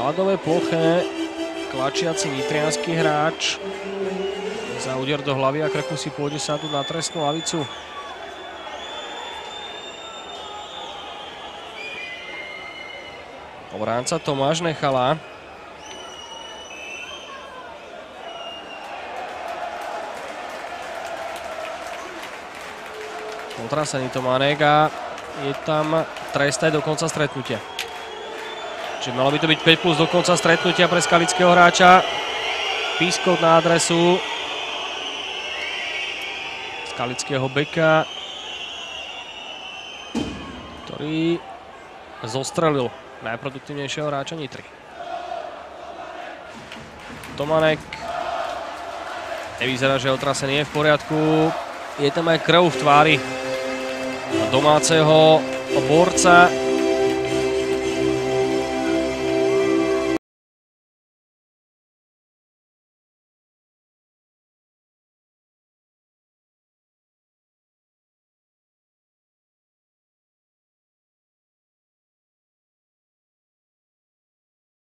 ľadové ploche, tlačiaci nitriansky hráč. Za úder do hlavy a krku si pôjde sadnúť na trestnú lavicu. Obránca Tomáš Nechala. Otrasený Tománek a je tam trest aj do konca stretnutia. Čiže malo by to byť 5+ do konca stretnutia pre skalického hráča. Pískot na adresu skalického beka, ktorý zostrelil najproduktívnejšieho hráča Nitry. Tománek nevyzerá, že otrasený je v poriadku. Je tam aj krv v tvári domáceho borca.